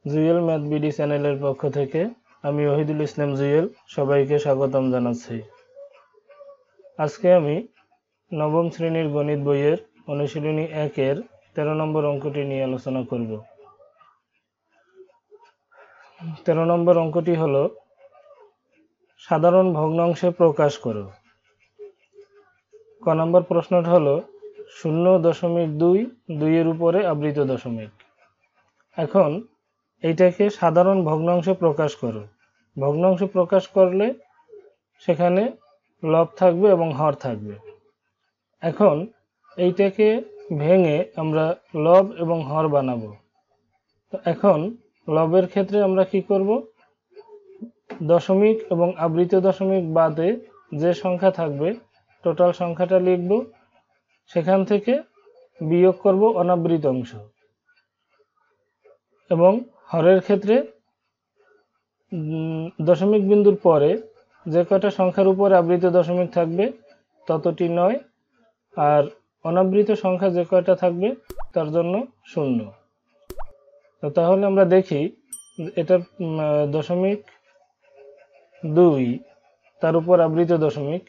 Jewel math BD চ্যানেলের পক্ষ থেকে আমি ওহিদুল ইসলাম জুয়েল সবাইকে স্বাগতম জানাচ্ছি। আজকে আমি নবম শ্রেণীর গণিত বইয়ের অনুশীলনী 1-এর 13 নম্বর অঙ্কটি নিয়ে আলোচনা করব। 13 নম্বর অঙ্কটি হলো সাধারণ ভগ্নাংশে প্রকাশ করো। ক নম্বর প্রশ্নটা হলো 0.2 এর উপরে আবৃত দশমিক। এখন এইটাকে সাধারণ ভগ্নাংশে প্রকাশ করো। ভগ্নাংশে প্রকাশ করলে সেখানে লব থাকবে এবং হর থাকবে। এখন এইটাকে ভেঙে আমরা লব এবং হর বানাবো। তো এখন লবের ক্ষেত্রে আমরা কি করব, দশমিক এবং আবৃত দশমিক বাদে যে সংখ্যা থাকবে টোটাল সংখ্যাটা লিখব, সেখান থেকে বিয়োগ করব অনাবৃত অংশ। এবং হরের ক্ষেত্রে দশমিক বিন্দুর পরে যে কয়টা সংখ্যার উপরে আবৃত দশমিক থাকবে ততটি 9, আর অনাবৃত সংখ্যা যে কয়টা থাকবে তার জন্য 0। তো তাহলে আমরা দেখি এটা 0.2 তার উপর আবৃত দশমিক,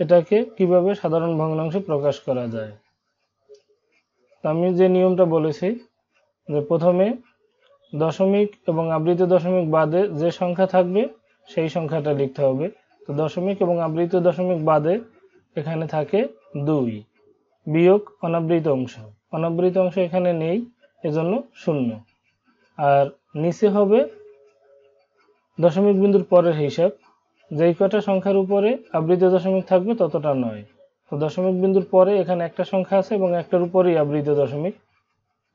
এটাকে কিভাবে সাধারণ ভগ্নাংশে প্রকাশ করা যায়। আমি যে নিয়মটা বলেছি যে প্রথমে দশমিক এবং আবৃত দশমিক বাদে যে সংখ্যা থাকবে সেই সংখ্যাটা লিখতে হবে। তো দশমিক এবং আবৃত দশমিক বাদে এখানে থাকে 2 বিয়োগ অনাবৃত অংশ। অনাবৃত অংশ এখানে নেই, এজন্য 0। আর নিচে হবে দশমিক বিন্দুর পরের হিসাব, যেই কটা সংখ্যার উপরে আবৃত দশমিক থাকবে ততটা 9। তো দশমিক বিন্দুর পরে এখানে একটা সংখ্যা আছে এবং একটার উপরেই আবৃত দশমিক,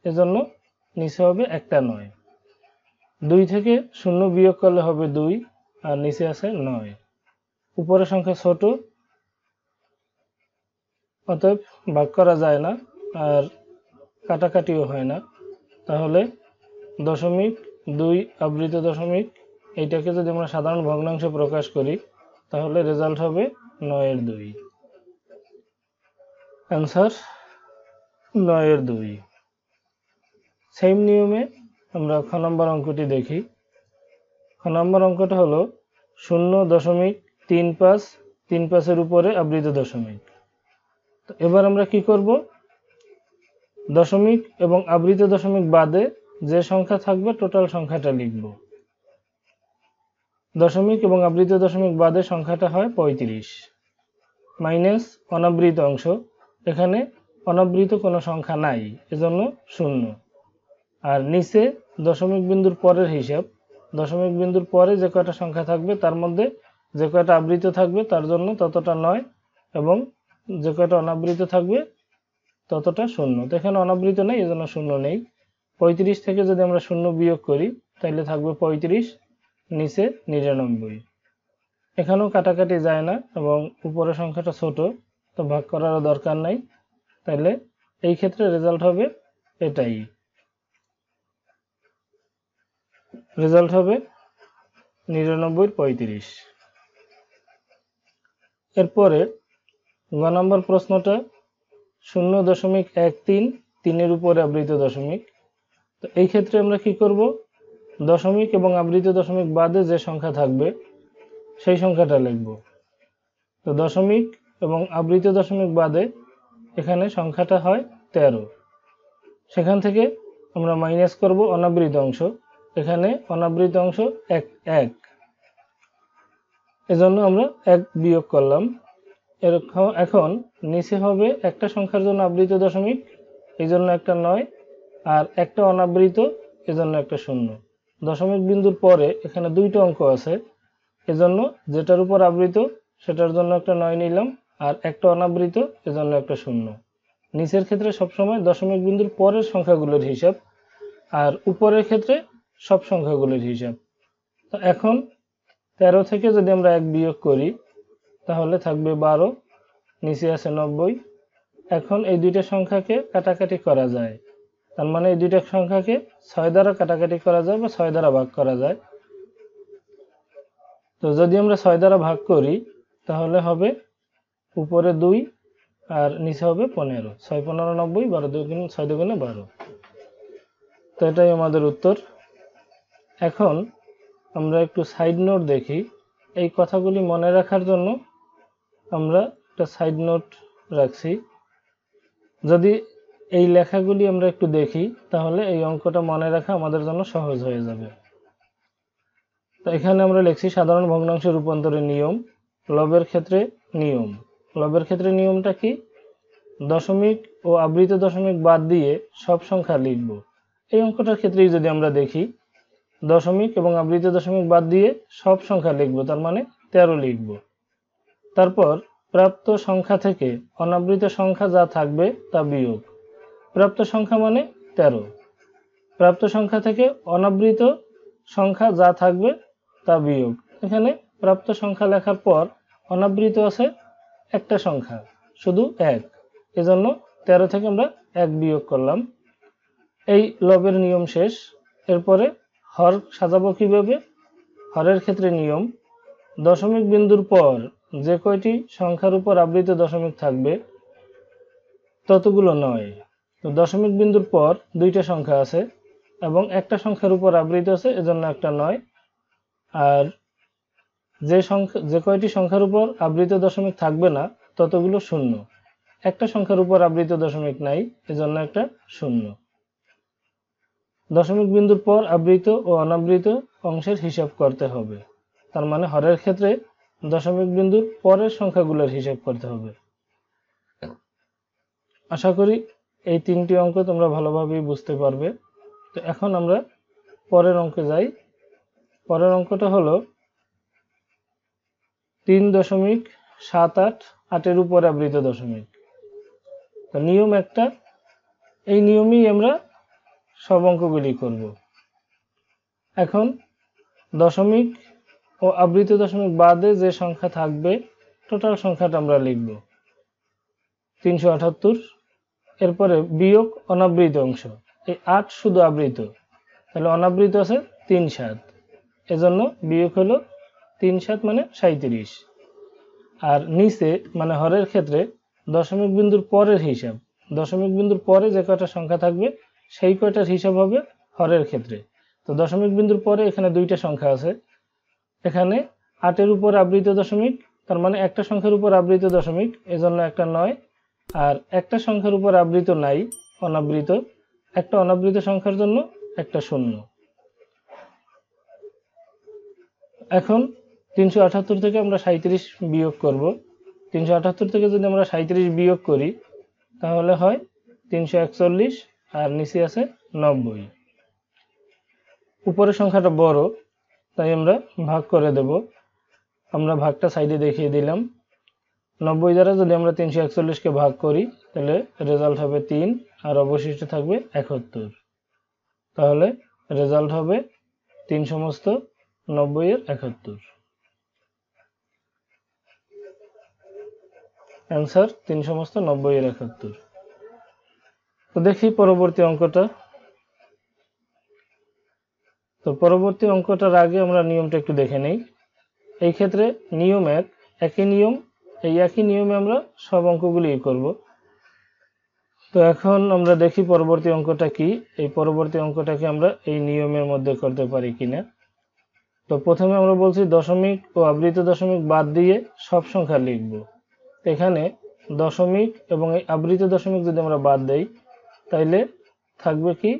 এজন্য নিচে হবে একটা 9। 2 থেকে 0 বিয়োগ করলে হবে 2, আর নিচে আছে 9। উপরের সংখ্যা ছোট, অতএব ভাগ করা যায় না আর কাটাকাটিও হয় না। তাহলে 0.2 আবৃত দশমিক এইটাকে যদি আমরা সাধারণ ভগ্নাংশে প্রকাশ করি তাহলে রেজাল্ট হবে 9/2। অ্যান্সার 9/2। সেম নিয়মে আমরা খ নম্বর অঙ্কটি দেখি। খ নম্বর অঙ্কটা হলো 0.35 এর উপরে আবৃত দশমিক। তো এবার আমরা কি করব, দশমিক এবং আবৃত দশমিক বাদে যে সংখ্যা থাকবে টোটাল সংখ্যাটা লিখব। দশমিক এবং আবৃত দশমিক বাদে সংখ্যাটা হয় 35 মাইনাস অনাবৃত অংশ। এখানে অনাবৃত কোনো সংখ্যা নাই, এজন্য 0। আর নিচে দশমিক বিন্দুর পরের হিসাব, দশমিক বিন্দুর পরে যে কয়টা সংখ্যা থাকবে তার মধ্যে যে কয়টা আবৃত থাকবে তার জন্য ততটা 9, এবং যে কয়টা অনাবৃত থাকবে ততটা 0। তো এখানে অনাবৃত নেই, এজন্য 0 নেই। 35 থেকে যদি আমরা 0 বিয়োগ করি তাহলে থাকবে 35, নিচে 99। এখানেও কাটাকাটি যায় না এবং উপরের সংখ্যাটা ছোট, তো ভাগ করারও দরকার নাই। তাহলে এই ক্ষেত্রে রেজাল্ট হবে এটাই, রেজাল্ট হবে 99/35। এরপরে গ নম্বর প্রশ্নটা 0.133 এর উপরে আবৃত দশমিক। তো এই ক্ষেত্রে আমরা কি করব, দশমিক এবং আবৃত দশমিক বাদে যে সংখ্যা থাকবে সেই সংখ্যাটা লিখব। তো দশমিক এবং আবৃত দশমিক বাদে এখানে সংখ্যাটা হয় 13, সেখান থেকে আমরা মাইনাস করব অনাবৃত অংশ। এখানে অনাবৃত অংশ 1, এজন্য আমরা 1 বিয়োগ করলাম। এখন নিচে হবে একটা সংখ্যার জন্য আবৃত দশমিক, এই জন্য একটা 9, আর একটা অনাবৃত, এজন্য একটা 0। দশমিক বিন্দুর পরে এখানে 2টা অঙ্ক আছে, এজন্য যেটার উপর আবৃত সেটার জন্য একটা 9 নিলাম, আর একটা অনাবৃত, এজন্য একটা 0। নিচের ক্ষেত্রে সবসময় দশমিক বিন্দুর পরের সংখ্যাগুলোর হিসাব, আর উপরের ক্ষেত্রে সব সংখ্যাগুলোর হিসাব। তো এখন 13 থেকে যদি আমরা 1 বিয়োগ করি তাহলে থাকবে 12, নিচে আছে 90। এখন এই দুইটা সংখ্যাকে কাটাকাটি করা যায়, তার মানে এই দুইটা সংখ্যাকে 6 দ্বারা কাটাকাটি করা যায় বা 6 দ্বারা ভাগ করা যায়। তো যদি আমরা 6 দ্বারা ভাগ করি তাহলে হবে উপরে 2 আর নিচে হবে 15। 6 15 90, 12 6 2 12। তো এটাই আমাদের উত্তর। এখন আমরা একটু সাইড নোট দেখি। এই কথাগুলি মনে রাখার জন্য আমরা একটা সাইড নোট রাখছি। যদি এই লেখাগুলি আমরা একটু দেখি তাহলে এই অঙ্কটা মনে রাখা আমাদের জন্য সহজ হয়ে যাবে। তো এখানে আমরা লিখছি সাধারণ ভগ্নাংশে রূপান্তরের নিয়ম, লবের ক্ষেত্রে নিয়ম। লবের ক্ষেত্রে নিয়মটা কি? দশমিক ও আবৃত দশমিক বাদ দিয়ে সব সংখ্যা লিখব। এই অঙ্কটার ক্ষেত্রেই যদি আমরা দেখি, দশমিক এবং আবৃত দশমিক বাদ দিয়ে সব সংখ্যা লিখব, তার মানে 13 লিখব। তারপর প্রাপ্ত সংখ্যা থেকে অনাবৃত সংখ্যা যা থাকবে তা বিয়োগ। প্রাপ্ত সংখ্যা মানে 13। প্রাপ্ত সংখ্যা থেকে অনাবৃত সংখ্যা যা থাকবে তা বিয়োগ। এখানে প্রাপ্ত সংখ্যা লেখার পর অনাবৃত আছে একটা সংখ্যা, শুধু 1, এজন্য 13 থেকে আমরা 1 বিয়োগ করলাম। এই লবের নিয়ম শেষ। এরপরে হর সাজাবো কিভাবে? হরের ক্ষেত্রে নিয়ম, দশমিক বিন্দুর পর যে কয়টি সংখ্যার উপর আবৃত দশমিক থাকবে ততগুলো নয়। তো দশমিক বিন্দুর পর দুইটা সংখ্যা আছে এবং একটা সংখ্যার উপর আবৃত আছে, এজন্য একটা 9। আর যে কয়টি সংখ্যার উপর আবৃত দশমিক থাকবে না ততগুলো 0। একটা সংখ্যার উপর আবৃত দশমিক নাই, এজন্য একটা 0। দশমিক বিন্দুর পর আবৃত ও অনাবৃত অংশের হিসাব করতে হবে। তার মানে হরের ক্ষেত্রে দশমিক বিন্দুর পরের সংখ্যাগুলোর হিসাব করতে হবে। আশা করি এই 3টি অঙ্ক তোমরা ভালোভাবেই বুঝতে পারবে। তো এখন আমরা পরের অঙ্কে যাই। পরের অঙ্কটা হলো 3.78 8 উপর আবৃত দশমিক। তো নিয়ম একটা, এই নিয়মেই আমরা সব অঙ্কগুলি করব। এখন দশমিক ও আবৃত দশমিক বাদে যে সংখ্যা থাকবে টোটাল সংখ্যাটা আমরা লিখব 378। এরপরে বিয়োগ অনাবৃত অংশ, এই 8 শুধু আবৃত, তাহলে অনাবৃত আছে 3/7, এজন্য বিয়োগ হলো 3/7 মানে 37। আর নিচে মানে হরের ক্ষেত্রে দশমিক বিন্দুর পরের হিসাব, দশমিক বিন্দুর পরে যে কয়টা সংখ্যা থাকবে সেই কয়টার হিসাব হবে হরের ক্ষেত্রে। তো দশমিক বিন্দুর পরে এখানে দুইটা সংখ্যা আছে, এখানে 8 উপর আবৃত দশমিক, তার মানে একটা সংখ্যার উপর আবৃত দশমিক, এজন্য একটা 9। আর একটা সংখ্যার উপর আবৃত নাই, অনাবৃত, একটা অনাবৃত সংখ্যার জন্য একটা 0। এখন 378 থেকে আমরা 37 বিয়োগ করব। 378 থেকে যদি আমরা 37 বিয়োগ করি তাহলে হয় 341, আর নিচে আছে 90। উপরের সংখ্যাটা বড়, তাই আমরা ভাগ করে দেব। আমরা ভাগটা সাইডে দেখিয়ে দিলাম। 90 দ্বারা যদি আমরা 341কে ভাগ করি তাহলে রেজাল্ট হবে 3, আর অবশিষ্ট থাকবে 71। তাহলে রেজাল্ট হবে 3/90 অ্যান্সার 3/90 তো দেখি পরবর্তী অঙ্কটা। তো পরবর্তী অঙ্কটার আগে আমরা নিয়মটা একটু দেখে নেই। এই ক্ষেত্রে নিয়ম একই নিয়ম, এই একই নিয়মে আমরা সব অঙ্কগুলি করব। তো এখন আমরা দেখি পরবর্তী অঙ্কটা কি। এই পরবর্তী অঙ্কটাকে আমরা এই নিয়মের মধ্যে করতে পারি কিনা। তো প্রথমে আমরা বলছি দশমিক ও আবৃত দশমিক বাদ দিয়ে সব সংখ্যা লিখব। এখানে দশমিক এবং এই আবৃত দশমিক যদি আমরা বাদ দেই তাইলে থাকবে কি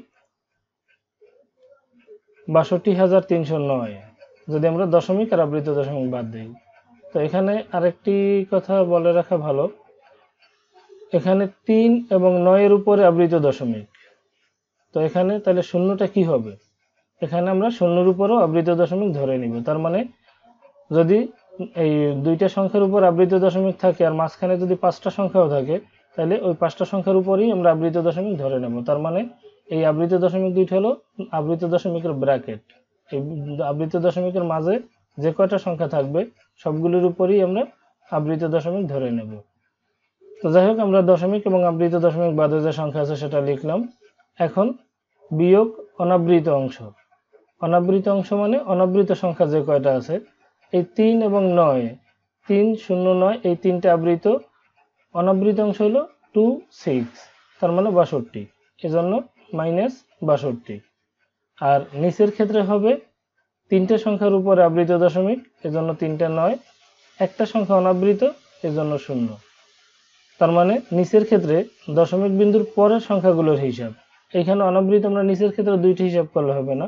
62,309, যদি আমরা দশমিক আর আবৃত দশমিক বাদ দিই। তো এখানে আরেকটি কথা বলে রাখা ভালো, এখানে 3 এবং 9 এর উপরে আবৃত দশমিক। তো এখানে তাহলে শূন্যটা কি হবে? এখানে আমরা শূন্যের উপরও আবৃত দশমিক ধরে নিব। তার মানে যদি এই দুইটা সংখ্যার উপর আবৃত দশমিক থাকে আর মাঝখানে যদি 5টা সংখ্যাও থাকে তাহলে ওই 5টা সংখ্যার উপরই আমরা আবৃত দশমিক ধরে নেব। তার মানে এই আবৃত দশমিক দুইটা হলো আবৃত দশমিকের ব্র্যাকেট। এই আবৃত দশমিকের মাঝে যে কয়টা সংখ্যা থাকবে সবগুলোর উপরই আমরা আবৃত দশমিক ধরে নেব। তো যাই হোক, আমরা দশমিক এবং আবৃত দশমিক বাদে যে সংখ্যা আছে সেটা লিখলাম। এখন বিয়োগ অনাবৃত অংশ। অনাবৃত অংশ মানে অনাবৃত সংখ্যা যে কয়টা আছে, এই 3 এবং 9, 3, 0, 9 এই তিনটা আবৃত, অনাবৃত অংশ হলো 2, 6, তার মানে 62, এজন্য -62। আর নিচের ক্ষেত্রে হবে তিনটে সংখ্যার উপরে আবৃত দশমিক, এজন্য 3টে 9, একটা সংখ্যা অনাবৃত, এজন্য 0। তার মানে নিচের ক্ষেত্রে দশমিক বিন্দুর পরের সংখ্যাগুলোর হিসাব। এখানে অনাবৃত আমরা নিচের ক্ষেত্রে 2টি হিসাব করলে হবে না,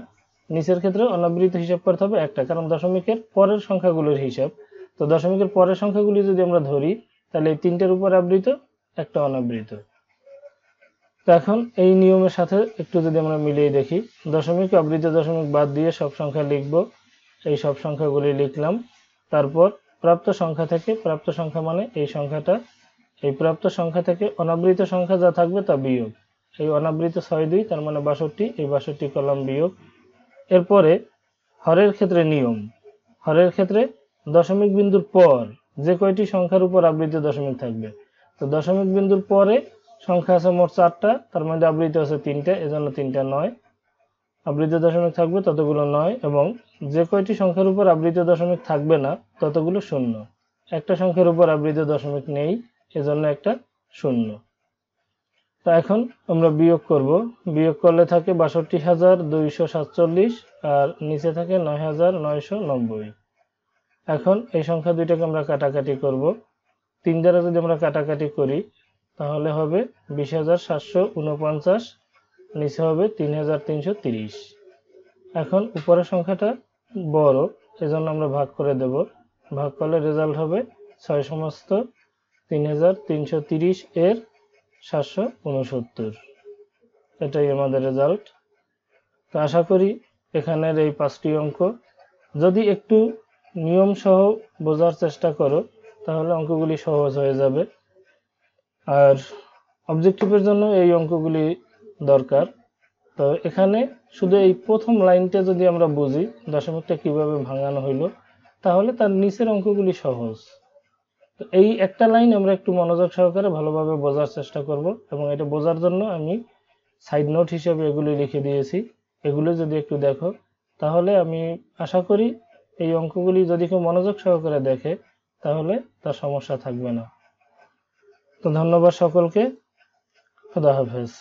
নিচের ক্ষেত্রে অনাবৃত হিসাব করতে হবে একটা, কারণ দশমিকের পরের সংখ্যাগুলোর হিসাব। তো দশমিকের পরের সংখ্যাগুলি যদি আমরা ধরি, তাহলে এই 3টের উপর আবৃত, একটা অনাবৃত। তো এখন এই নিয়মের সাথে একটু যদি আমরা মিলিয়ে দেখি, দশমিক আবৃত দশমিক বাদ দিয়ে সব সংখ্যা লিখব। এই সব সংখ্যাগুলি লিখলাম। তারপর প্রাপ্ত সংখ্যা থেকে, প্রাপ্ত সংখ্যা মানে এই সংখ্যাটা, এই প্রাপ্ত সংখ্যা থেকে অনাবৃত সংখ্যা যা থাকবে তা বিয়োগ। এই অনাবৃত 6 2, তার মানে 62, এই 62 কলাম বিয়োগ। এরপরে হরের ক্ষেত্রে নিয়ম, হরের ক্ষেত্রে দশমিক বিন্দুর পর যে কয়টি সংখ্যার উপর আবৃত দশমিক থাকবে, তো দশমিক বিন্দুর পরে সংখ্যা আছে মোট 4টা, তার মধ্যে আবৃত আছে 3টে, এজন্য 3টা 9, আবৃত দশমিক থাকবে ততগুলো 9, এবং যে কয়টি সংখ্যার উপর আবৃত দশমিক থাকবে না ততগুলো 0। একটা সংখ্যার উপর আবৃত দশমিক নেই, এজন্য একটা 0। তা এখন আমরা বিয়োগ করব। বিয়োগ করলে থাকে 62,247, আর নিচে থাকে 9,990। এখন এই সংখ্যা দুইটাকে আমরা কাটাকাটি করব। 3 দ্বারা যদি আমরা কাটাকাটি করি, তাহলে হবে 20,749, নিচে হবে 3,330। এখন উপরের সংখ্যাটা বড়, এজন্য আমরা ভাগ করে দেব। ভাগ করলে রেজাল্ট হবে 6 সমস্ত 3,330 এর 769। এটাই আমাদের রেজাল্ট। তো আশা করি এখানের এই 5টি অঙ্ক যদি একটু নিয়ম সহ বোঝার চেষ্টা করো, তাহলে অঙ্কগুলি সহজ হয়ে যাবে। আর অবজেক্টিভের জন্য এই অঙ্কগুলি দরকার। তো এখানে শুধু এই প্রথম লাইনটা যদি আমরা বুঝি দশমিকটা কিভাবে ভাঙানো হইলো, তাহলে তার নিচের অঙ্কগুলি সহজ। তো এই একটা লাইন আমরা একটু মনোযোগ সহকারে ভালোভাবে বোঝার চেষ্টা করব, এবং এটা বোঝার জন্য আমি সাইড নোট হিসেবে এগুলি লিখে দিয়েছি। এগুলো যদি একটু দেখো, তাহলে আমি আশা করি এই অঙ্কগুলি যদি কেউ মনোযোগ সহকারে দেখে, তাহলে তার সমস্যা থাকবে না। তো ধন্যবাদ সকলকে। খোদা হাফেজ।